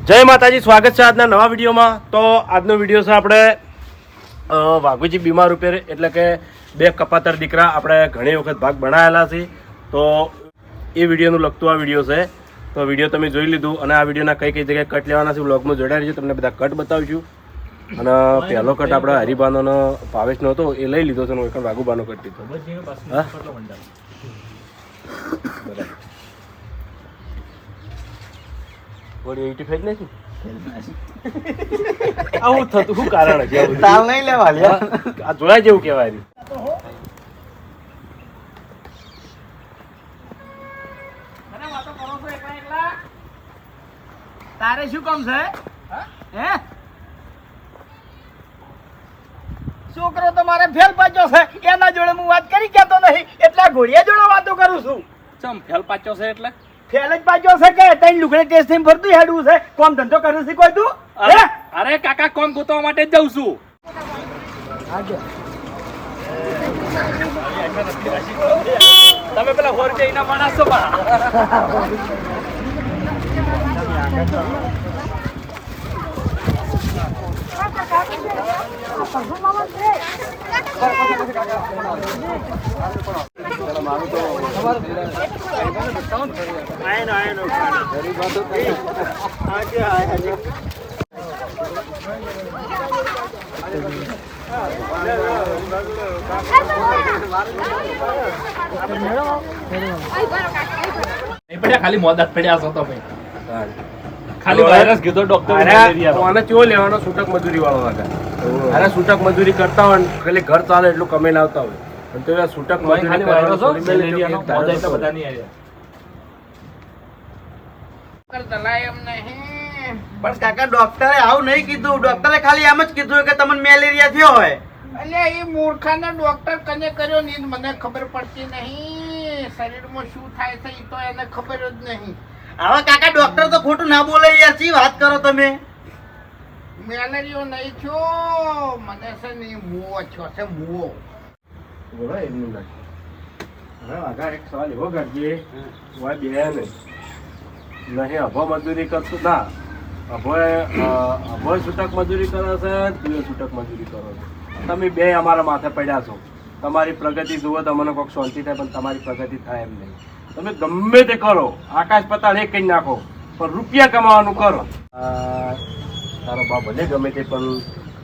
જય માતાજી, સ્વાગત છે આજના નવા વિડીયોમાં. તો આજનો વિડીયો છે આપણે વાઘુજી બીમાર ઉપર, એટલે કે બે કપાતર દીકરા આપણે ઘણી વખત ભાગ બનાવેલા છે. તો એ વિડીયોનું લગતું આ વિડીયો છે. તો વિડીયો તમે જોઈ લીધું અને આ વિડીયોના કઈ કઈ જગ્યાએ કટ લેવાના છે વ્લોગમાં જોડાઈ રહીશું. તમને બધા કટ બતાવીશું. અને પહેલો કટ આપણે હરિબાનો ભાવેશનો હતો એ લઈ લીધો છે અને એક વાઘુબાનો કટ લીધો. હા વળી 85 નથી આવું થતું શું કારણ છે? તાલ નહીં લેવા લ્યા. આ જોયા જેવું કહેવાય. તારે શું કામ છે? હે છોકરો તો મારે ફેલ પાછો છે, એના જોડે હું વાત કરી કેતો નહીં, એટલે આ ઘોડિયા જોડે વાતો કરું છું. ચમ ફેલ પાછો છે એટલે ફેલ જ પાછો છે કે તઈ લુગડે ટેસ્ટ થઈને ફરતું હેડવું છે? કોમ ધંધો કરે છે કોઈ તું? હે અરે કાકા કોમ ગોતવા માટે જ જઉં છું. તમે પેલા હોરજે એના માણસ છો બા. ખાલી મોદાત પડ્યા છો તમે. ખાલી વાયરસ કીધો ડોક્ટર આને કેવો લેવાનો છૂટક મજૂરી વાળો હતા. અરે છૂટક મજૂરી કરતા હોય ને ખાલી ઘર ચાલે એટલું કમાઈને આવતા હોય અને તો છૂટક મજૂરી પણ કાકા ડોક્ટરે આવું નહીં કીધું. ડોક્ટરે ખાલી એમ જ કીધું કે તમને મેલેરિયા થયો હોય. અલ્યા એ મૂર્ખાને ડોક્ટર કને કર્યો ને મને ખબર પડતી નહીં. શરીરમાં શું થાય છે એ તો એને ખબર જ નહીં. હવે કાકા ડોક્ટર તો ખોટું ના બોલે યાર, શી વાત કરો તમે? મેલેરિયો નહીં થયો, મને છે ને મુવો છો છે મુવો. બોલો એમનું નાખી. હવે આગળ એક સવાલ એવો કરજે, બે નહીં અભો મજૂરી કરતું ના, અભો છૂટક મજૂરી કરે છે, તું છૂટક મજૂરી કરો છો. તમે બે અમારા માથે પડ્યા છો. તમારી પ્રગતિ જુઓ, તમને કોઈક શાંતિ થાય, પણ તમારી પ્રગતિ થાય એમ નહીં. તમે ગમે તે કરો, આકાશ પતાળ એક કઈ નાખો, પણ રૂપિયા કમાવાનું કરો. તારો બાપ ભલે ગમે તે, પણ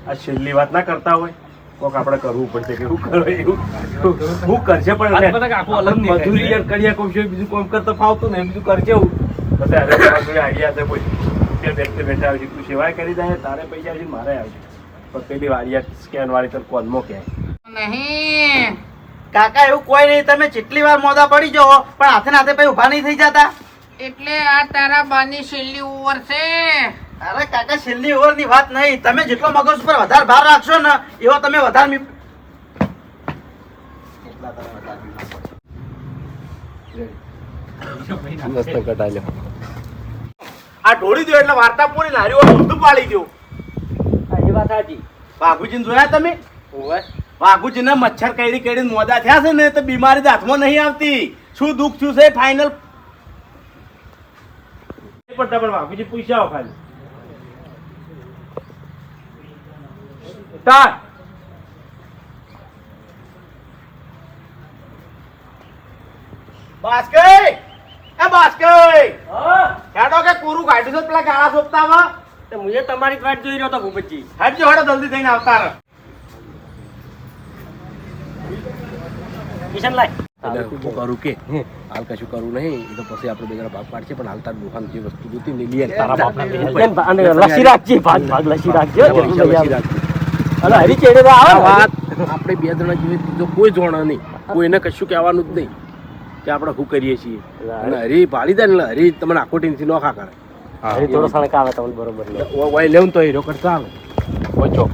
આ છેલ્લી વાત ના કરતા હોય. કોક આપણે કરવું પડશે કે શું કરો એવું હું કરશે, પણ મજૂરી યાર કર્યા કોમ છે, બીજું કોમ કરતા ફાવતું ને બીજું કરશે એવું. પછી આઈડિયા છે કોઈ વ્યક્તિ બેઠા આવશે, તું સેવાય કરી દે, તારે પૈસા આવશે મારે આવશે, પણ પેલી વાળિયા સ્કેન વાળી તો કોનમાં ક્યાંય નહીં કાકા એવું કોઈ નહીં, તમે જેટલી વાર મોદા પડી જાઓ પણ હાથે ને હાથે પછી ઉભા નહીં થઈ જતા. એટલે આ તારા બાની છેલ્લી ઓવર છે. અરે કાકા છેલ્લી ઓવર ની વાત નહીં, તમે જેટલો મગજ ઉપર વધારે ભાર રાખશો ને એવો તમે વધારે આ ઢોળી દો એટલે વાર્તા પૂરી. નારીઓ ઊંધું પાડી દો. એ વાત સાચી. વાઘુજીને જોયા તમે? વાઘુજીને મચ્છર કઈડી કઈડીને મોદા થયા છે ને તો બીમારી તો હાથમાં નહીં આવતી. શું દુઃખ થયું છે ફાઇનલ પડતા, પણ બાપુજી પૂછ્યા આવો ખાલી. બાસ્કઈ એ બાસ્કઈ હેડો કે પૂરું કાઢ્યું છે પેલા ગાળા સોપતામાં. મુજે તમારી વાત જોઈ રહ્યો હતો ભૂપતજી. હેડજો હેડો જલ્દી થઈને આવતા રહો. કિશન લાય. કરું કે હાલ કશું કરવું નહીં, એ તો પછી આપણે બે જણા ભાગ પાડશે, પણ હાલ તાર દુકાન જે વસ્તુ જોતી ને લઈ તારા બાપના લસી રાખજે, ભાગ લસી રાખજે. અલા હરી ચેડે તો આવે વાત આપણે બે જણા જોઈએ, જો કોઈ જોણ નહીં, કોઈને કશું કહેવાનું જ નહીં કે આપણે શું કરીએ છીએ. અને હરી પાડી દે ને, હરી તમને આખો ટીમથી નોખા કરે. હરી થોડો સણકા આવે તમને બરોબર. ઓય લેવું તો હીરો કરતા આવે ઓછો.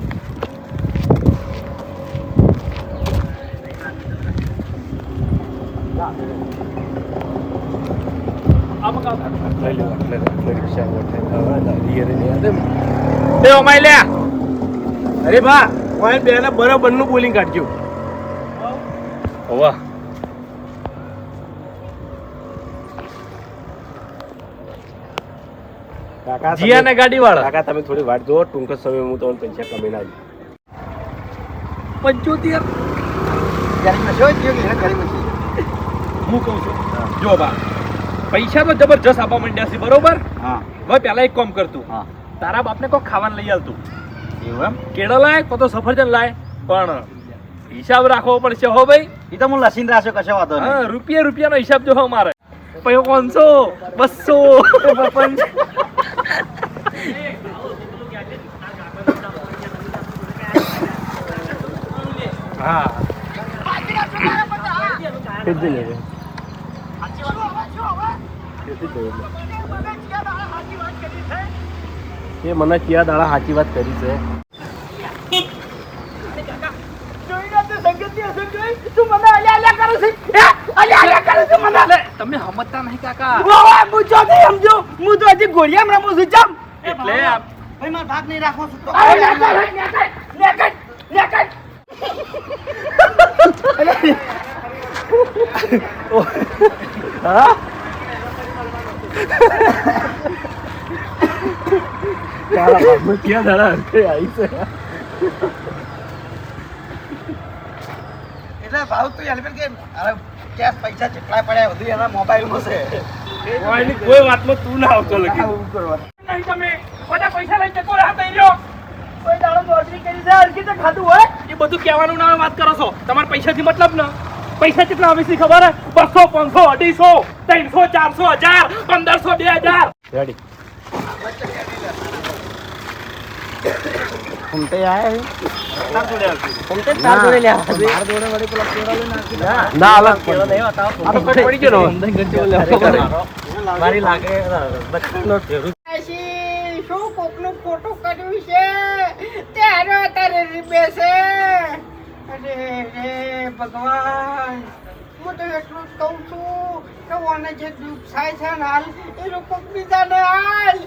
અરે ભા બે બરાબર નું બોલિંગ કાઢજો. હોવા કાકા જીયા ને ગાડી વાળા કાકા તમે થોડી વાટ જુઓ, ટૂંક જ સમયમાં હું તમને પૈસા કમીને આવી. 75 હું કહું છું જો બા પૈસા તો જબરજસ્ત આપવા માંડ્યા છે બરોબર. હા હવે પેલા એક કામ કરતું હા તારા બાપને કોઈ ખાવાનું લઈ આવતું એવું એમ કેળો લાય કો તો સફરજન લાય પણ હિસાબ રાખવો પડશે હો ભાઈ. એ તો હું લસીન રાખ્યો કશો વાંધો નહીં. હા રૂપિયાનો હિસાબ જો મારે પછી 500 200 હા એ મને કયા દાડા સાચી વાત કરી છે. તમે સમજતા નહીં કાકા હું તો હજી ગોળિયામ રમું છું ચમ એટલે ભાઈ મારો ભાગ નહીં રાખો છું તો તારા બાપનું કયા દાડા હરખે આવી છે. એટલે ભાવ તો યાર કે અરે કેશ પૈસા જેટલા પડ્યા બધું એના મોબાઈલમાં છે કોઈની કોઈ વાતમાં તું ના આવતો લગી. આવું કરવાનું નહીં તમે બધા પૈસા લઈ જતો રહ્યા થઈ રહ્યો કોઈ દાડો નોકરી કરી છે હરકી તો ખાધું હોય એ બધું કહેવાનું ના વાત કરો છો તમારે પૈસાથી મતલબ ને પૈસા કેટલા આવે છે ખબર હે 200 500 250 300 400 1000 1500 2000 રેડી. ઘૂમતે આયા તાર જોડે આવશે. તાર જોડે લે ના અલગ કેળો નહીં બતાવો. આ તો કઈ પડી ગયો ને. મારી લાગે બચ્ચાનો ઢેરું. શું કોકનું ખોટું કર્યું છે ત્યારે અત્યારે રીબે છે. અરે રે ભગવાન, હું તો એટલું જ કહું છું કે ઓને જે દુઃખ થાય છે ને હાલ એ લોકો બીજાને હાલ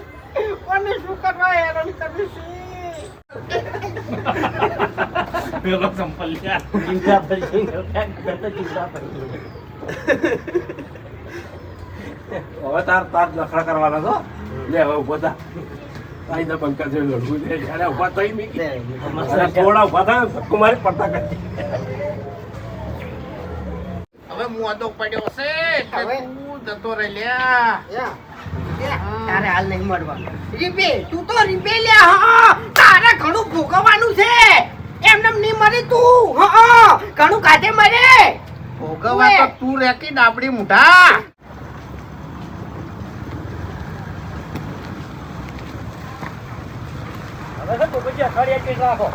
ઓને શું કરવા હેરાન કર્યું છે. પેલો સંપલ લ્યા. ચિંતા પડી ચિંતા પડી હવે તાર લખડા કરવાના છો. લે હવે ઉભો થા. તારી તો પંકજ લડવું છે. જ્યારે ઉભા થઈ મીકી અને થોડા ઉભા થાય ધક્કો મારી પડતા કરી. હવે મોદો પડ્યો છે એટલે તું જતો રહે લ્યા. તારે હાલ નહીં મળવાનું. રીબે તું તો રીબે લ્યા. હા તારે ઘણું ભોગવવાનું છે. એમને નહીં મરે તું. હા ઘણું કાઢે મરે ભોગવવા તો તું રેતી ડાબડી મુઢા. હવે તો કોઈ અઠવાડિયા કેસ રાખો.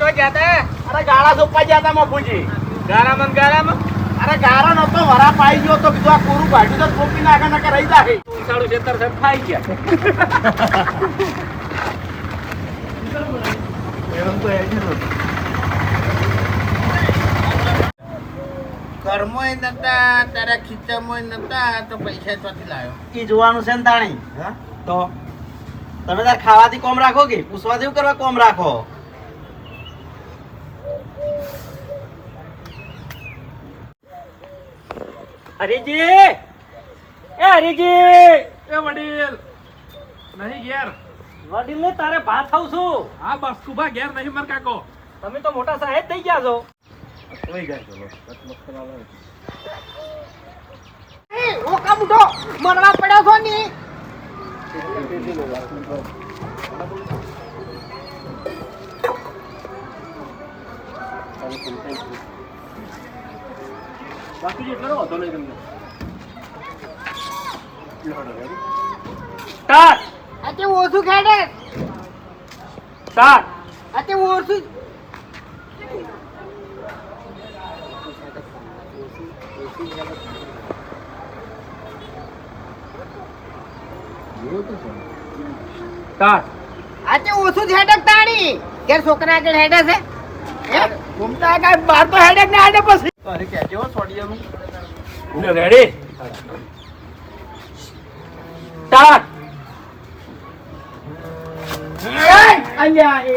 તો ગયા અરે ગાળા સોપવા ગયા હતા મફુજી ગારામાં અરે ગાળા નતો વરા પાઈ ગયો તો કીધું આ કોરું કાઢ્યું તો સોપી નાખે નકે રહી જાય સાડું 76 સાહેબ ખાઈ ગયા. કર્મોય નતા તારા ખીચામાં નતા તો પૈસા ચોથી લાવ્યો. ઈ જોવાનું છે ને તાણી તો તમે તાર ખાવાથી કોમ રાખો કે પૂછવાથી એવું કરવા કોમ રાખો હરીજી એ હરીજી એ વડીલ નહીં ઘેર વડીલ ને તારે ભાત ખાવ છું. હા બસ કુભા ઘેર નહીં મર કાકો. તમે તો મોટા સાહેબ થઈ ગયા છો. ઓકા મુઢો મરવા પડ્યો છો ની. બાકી એટલો હતો નહીં તમને. સ્ટાર્ટ આજે ઓછું ખેડે. સ્ટાર્ટ આજે ઓછું સ્ટાર્ટ આજે ઓછું જ હેડક તાણી ઘેર છોકરા આગળ હેડે છે. ઘૂમતા આગળ બહાર તો હેડક ને હેડે પછી. અરે કેજો સોડિયાનું રેડી સ્ટાર્ટ અલ્યા એ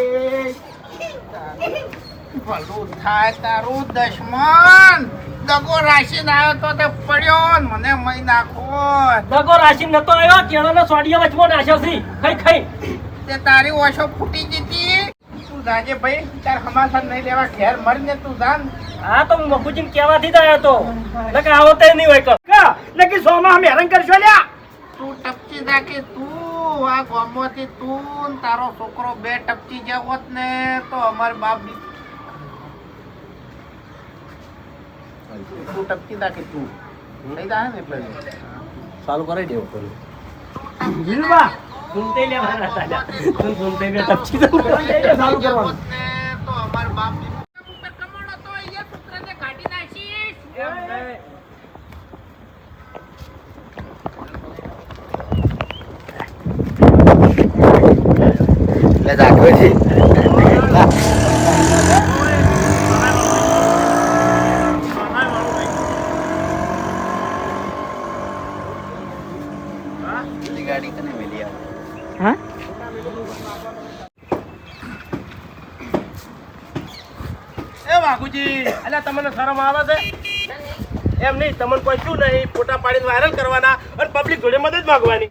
ભલું થાય તારું દશમન. દગો રાશિને આવ્યો તો તે પડ્યો ને મને મહી નાખો. દગો રાશિ નતો આવ્યો, કેળાના સોડિયા વચમાં નાખ્યો છે. ખાઈ તે તારી ઓછો ફૂટી જતી. તું જાજે ભાઈ, તાર હમાસા નહીં લેવા ઘેર મરીને તું જાન. હા તો હું મફુજીને કહેવાથી જ આવ્યો તો. નકે આવો તે નહીં હોય કા. નકે સોમાં અમે હેરાન કરશો લ્યા. તું ટપચી નાખી તું આ ગામમાંથી તું ને તારો છોકરો બે ટપચી જાવ હોત ને તો અમાર બાપ બી તું ટપચી નાખી તું થઈ જાય ને એટલે ચાલુ કરાવી દેવો પેલું. જીલવા સુનતે લે મારા સાલા. સુનતે લે તપચી તો ચાલુ કરવાનું. ને તો અમાર બાપ બી કમાડો તો અહીંયા પુત્રને કાઢી નાખીશ. લે જાગવે છે ગાડી કને મેલી આવે એ વાઘુજી, અલ્યા તમને શરમ આવે છે? એમ નહીં, તમને કોઈ શું નહીં, ફોટા પાડીને વાયરલ કરવાના અને પબ્લિક જોડે મદદ માંગવાની.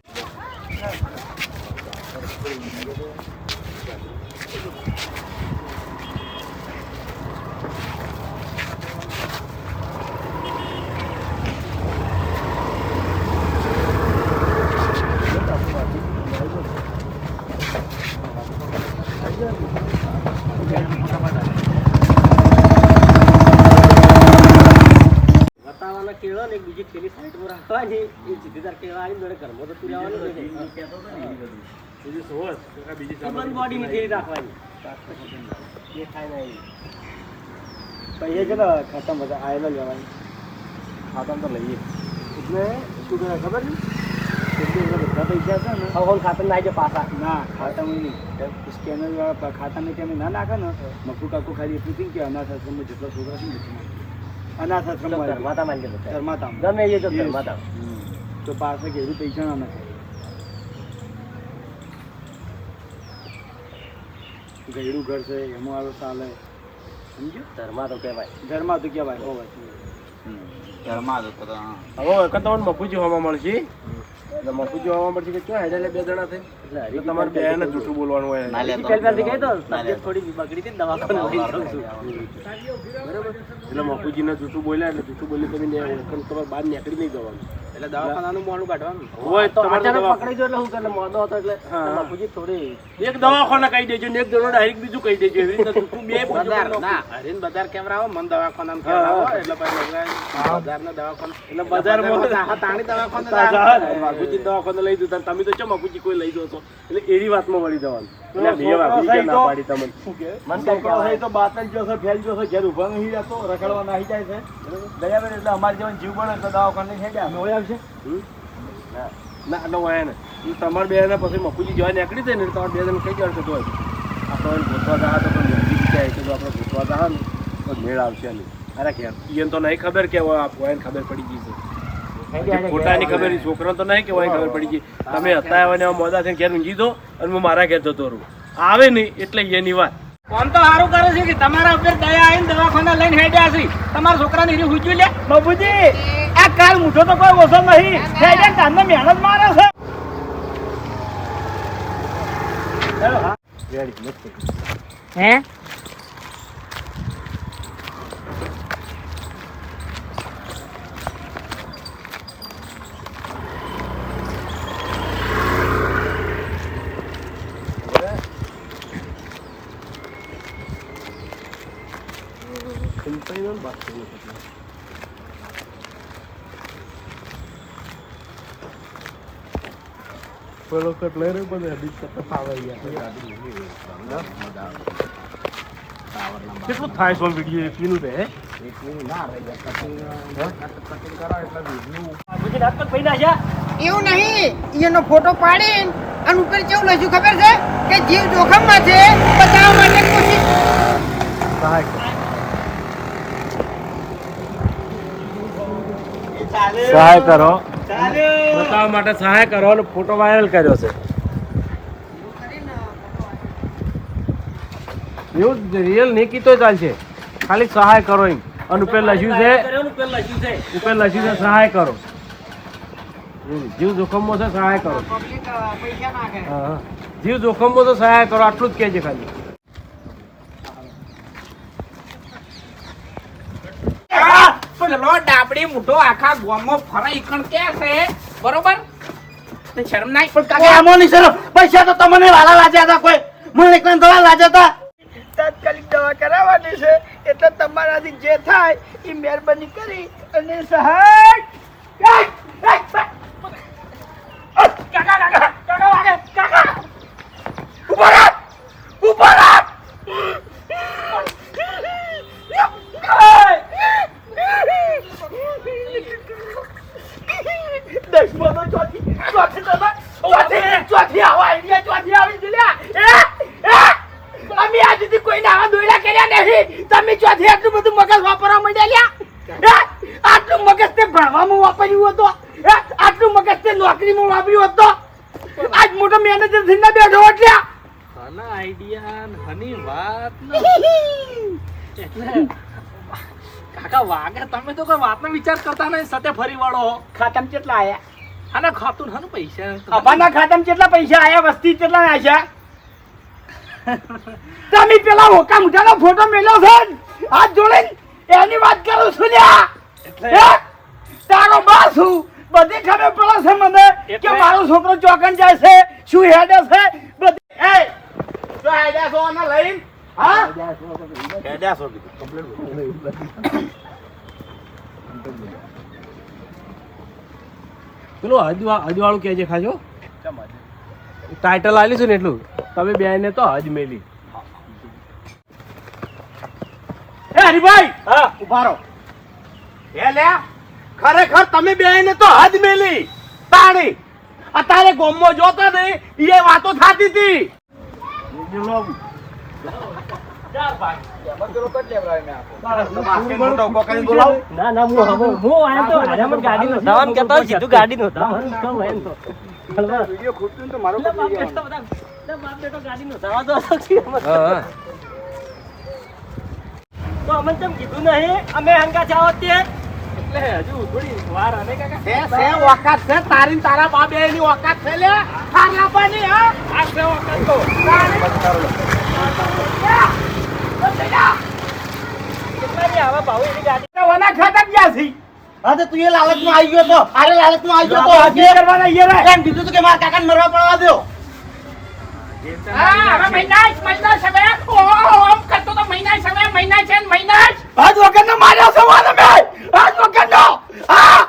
બતાવવાના કેળો ને એક બીજી થેલી સાઈડમાં રાખવાની. એ સીધીદાર કેળા આવીને જોડે ઘરમાં તો તું રહેવાનું જ નહીં. બીજું શું હોત? બીજી એ બંધ બોડીની થેલી રાખવાની. એ થાય નહીં. પૈસા છે ને ખાતા બધા આવેલો લેવાની. ખાતા તો લઈએ. એટલે શું કરે ખબર નહીં? બધા પૈસા છે ને હવે ખાતર ના આવી પાછા. ના ખાતામાં નહીં, સ્કેનર વાળા ખાતામાં તમે ના નાખે ને મફુ કાકુ ખાલી એટલું થયું કે અનાથ આશ્રમમાં જેટલા છોકરા છે ને અનાથ આશ્રમમાં ધર્માતા ગમે એ તો ધર્માતા તો પાસે ઘેરું પૈસા ના નાખે. ગયડું ઘર છે એમાં આવે ચાલે સમજ્યું. ધર્મા તો કહેવાય ઘરમાં જ હતો હવે વખત તમને મફુજી હોવા મળશે. એટલે મફુજી હોવા મળશે કે શું હેડે બે જણા થઈ એટલે તમારે બે ને જૂઠું બોલવાનું હોય. ના લે થોડી બગડી હતી દવાખાને લઈ જાઉં છું. બરાબર? એટલે મફુજીને જૂઠું બોલ્યા એટલે જૂઠું બોલી તમે તમારે બહાર નીકળી નહીં જવાનું. એટલે દવાખાનાનું મોડું કાઢવાનું હોય તો તમારે અચાનક દવા- પકડી જો એટલે હું કરે મોદો હતો એટલે હા. બાપુજી થોડી એક દવાખાના કહી દેજો ને એક જણો ડાયરેક્ટ બીજું કહી દેજો. એવી રીતે જૂઠું બે બજાર પૂછો. ના હરીન બજાર કેવરાવો મન દવાખાનામાં હા, કેવરાવો હા. એટલે પછી બજારના દવાખાના એટલે બજારમાં તાણી દવાખાના વાઘુજી દવાખાને લઈ દઉં તમે તો ચમ વાઘુજી કોઈ લઈ દો છો એટલે એવી વાતમાં વળી જવાનું. એટલે બે વાઘુજી ના પાડી તમને. મન છોકરો હોય તો બાતલ જોશે ફેલ જોશે ઘેર ઉભા નહીં રહેતો રખડવા નાહી જાય છે દયાબેન એટલે અમારે જેવા જીવ બને તો દવાખાને લઈને હેડ્યા હોય આવશે. ના એટલે હોય ને એ તમારે બે ને પછી મફુજી જવા નીકળી જાય ને એટલે તમારે બે જણ કઈ જણ થતું હોય આપણે એને ગોતવા જવા તો પણ જલ્દી જાય કે જો આપણે ગોતવા જવા ને તો મેળ આવશે નહીં. અરે ઘેર એને તો નહીં ખબર કે એને ખબર પડી ગઈ છે. ખોટાની ખબર છોકરાને તો નહીં કે હોય ખબર પડી ગઈ. તમે હતા હોય ને મોડા થઈને ઘેર ઊંઘી દો અને હું મારા ઘેર જતો રહું. આવે નહીં એટલે એની વાત. કોમ તો સારું કરે છે કે તમારા ઉપર દયા આવીને દવાખાના લઈને હેડ્યા છે. તમારા છોકરાને હીરી હુજ્યું લે બાબુજી આ કાલ મૂઠો તો કોઈ ઓછો નહીં હેડ્યા તારને મહેનત મારે છે. ચાલો હા હે પેલો કટ લઈ રહ્યો બધે હજી કટ ફાવે કેટલું થાય સોલ વિડીયો એકવીનું રહે બાબુજી રાત પર પૈડા છે. એવું નહીં, એનો ફોટો પાડીને અને ઉપર કેવું લખ્યું ખબર છે કે જીવ જોખમમાં છે બચાવવા માટે કોશિશ. સહાય કરો બતાવવા માટે સહાય કરો અને ફોટો વાયરલ કર્યો છે. એવું રિયલ નહીં કીધો ચાલશે, ખાલી સહાય કરો એમ અને ઉપર લખ્યું છે ઉપર લખ્યું છે ઉપર લખ્યું છે સહાય કરો. જીવ જોખમમાં છે સહાય કરો. પબ્લિક પૈસા નાખે. હા, હા. જીવ જોખમમાં તો સહાય કરો, આટલું જ કહેજે ખાલી. પેલો ડાબડી મોટો આખા ગામમાં ફરાઈ કણ કે છે બરોબર તે શરમ નાય પણ કાકા આમો નહીં સર પૈસા તો તમને વાલા લાજ્યા હતા કોઈ મને એકલા દવા લાજ્યા હતા તાત્કાલિક દવા કરાવવાની છે એટલે તમારાથી જે થાય એ મહેરબાની કરી અને સહાય અમે આજથી કોઈ નાવા દોયડા કર્યા નહીં તમે ચોથી આટલું બધું મગજ વાપરવા માંડ્યા આટલું મગજ તે ભણવામાં વાપર્યું હતું આટલું મગજ તે નોકરીમાં વાપર્યું હતું આજ મોટો મેનેજર થઈને બેઠો એટલે આના આઈડિયા હની વાત એટલે કાકા વાગે તમે તો કોઈ વાતનો વિચાર કરતા નહીં સતે ફરી વળો ખાતામાં કેટલા આયા આના ખાતું હનું પૈસા અભાના ખાતામાં કેટલા પૈસા આયા વસ્તી કેટલા આયા તમે પેલા હોકા મુઠાનો ફોટો મેલ્યો છે ને? હાથ જોડીને એની વાત કરું છું લ્યા હે? તારો બા છું બધી ખબર પડે છે મને કે મારો છોકરો ચોકન જાય છે શું હેડે છે બધી એ જો આઈડિયા છો આને લઈને હા આઈડિયા છો પેલું હજવાળું કહેજે ખાજો. ટાઇટલ આલી છે ને એટલું તમે બે ને તો હજ મેલી. એ હરિભાઈ હા ઉભા રહો એ લે ખરેખર તમે બે ને તો હદ મેલી તાણી અત્યારે ગોમમાં જોતા ને એ વાતો થાતી હતી ના ના હું આયા તો હરામત ગાડી નો ધાવન કહેતો સીધું ગાડી નો ધાવન કમ એમ તો વિડિયો ખૂટતું તો મારો બાપ બેટો ગાડી નો ધાવા દો હા, તો અમને તેમ કીધું નહીં અમે હંગા જાવ તે એટલે હજુ થોડી વાર આને કાકા સે વખત છે તારી ને તારા બા બે ની વખત છે લે થાર લાવવાની હા આ છે વખત તો કેટલાની આવા ભાવ એની ગાડી વના ખાતા ગયા છે હા તો તું એ લાલચમાં આવી ગયો તો અરે લાલચમાં આવી ગયો તો હજી કરવાના યાર એમ કીધું તું કે મારા કાકાને મરવા પડવા દો હવે મહિના સમય ઓમ કરતો તો મહિના સમય મહિના છે ને મહિના જ. આજ વગરનો માર્યો છે વાને બે આજ વગરનો હા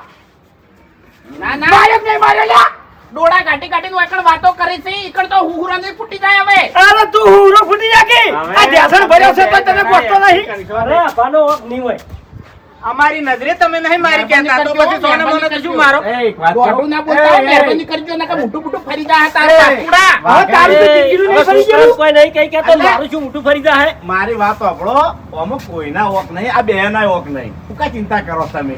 ના ના માર્યો કે નહીં માર્યો લ્યા ડોળા કાઢી કાઢીને એકણ વાતો કરી છે ઈકણ તો હુહુરાને ફૂટી જાય હવે અરે તું હુરો ફૂટી નાખી આ ધ્યાસણ ભર્યો છે તો તને ગોઠતો નહીં અરે આનો નહીં હોય અમારી નજરે તમે નહીં મારી કહેતા તો પછી સોને મોને તો શું મારો ગોઠું ના બોલતા મહેરબાની કરજો નકર મોટું મોટું ફરી જાય તારા પાકુડા હવે તારું તો દીકરીનું નહીં ફરી ગયું કોઈ નહીં કઈ કે તો મારું શું મોટું ફરી જાય મારી વાત સાંભળો અમુક કોઈના ઓક નહીં આ બેના ઓક નહીં તું કા ચિંતા કરો તમે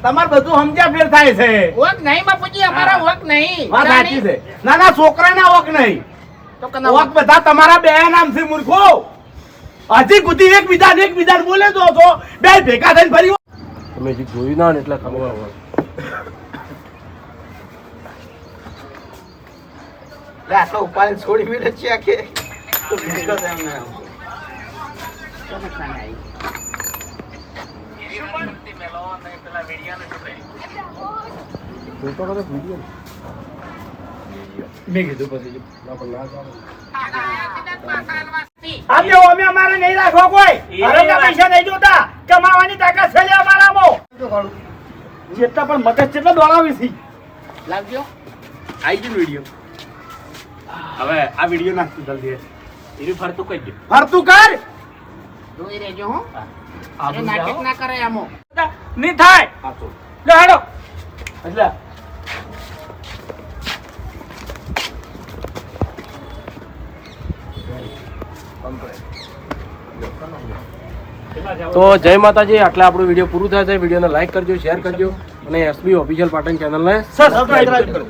તમાર બધું સમજ્યા ફેર થાય છે વક નહીં બાપુજી અમારા વક નહીં વાત સાચી છે ના ના છોકરાના ઓક નહીં તો કના ઓક બધા તમારા બે નામ છે મૂર્ખો હજી ગુદી એકબીજાને બોલે દો છો બે ભેગા થઈને ફરી તમે હજી જોયું ના ને એટલે ખબર હોય. લે આ તો ઉપાડી છોડી મેલે છે કે તો ભીસ્કો છે એમને જોતો કરો વિડીયો મેં કીધું પછી ના પણ ના ચાલે. અમે અમે અમારે નહીં રાખો કોઈ હરામના પૈસા નહીં જોતા કમાવાની તાકાત છે લે અમારામાં જેટલા પણ મગજ જેટલા દોડાવી છે લાવજો આઈ ગયો વિડિયો હવે આ વિડિયો નાખ જલ્દી એનું ફરતું કઈ ગયું ફરતું કર જોઈ રહેજો હો અરે નાટક ના કરે આમો નહીં થાય પાછો લે હેડો એટલે તો જય માતાજી, આટલે આપણું વિડીયો પૂરું થાય છે. વિડીયોને લાઈક કરજો, શેર કરજો અને એસબી ઓફિશિયલ પાટણ ચેનલને સબસ્ક્રાઇબ કરજો.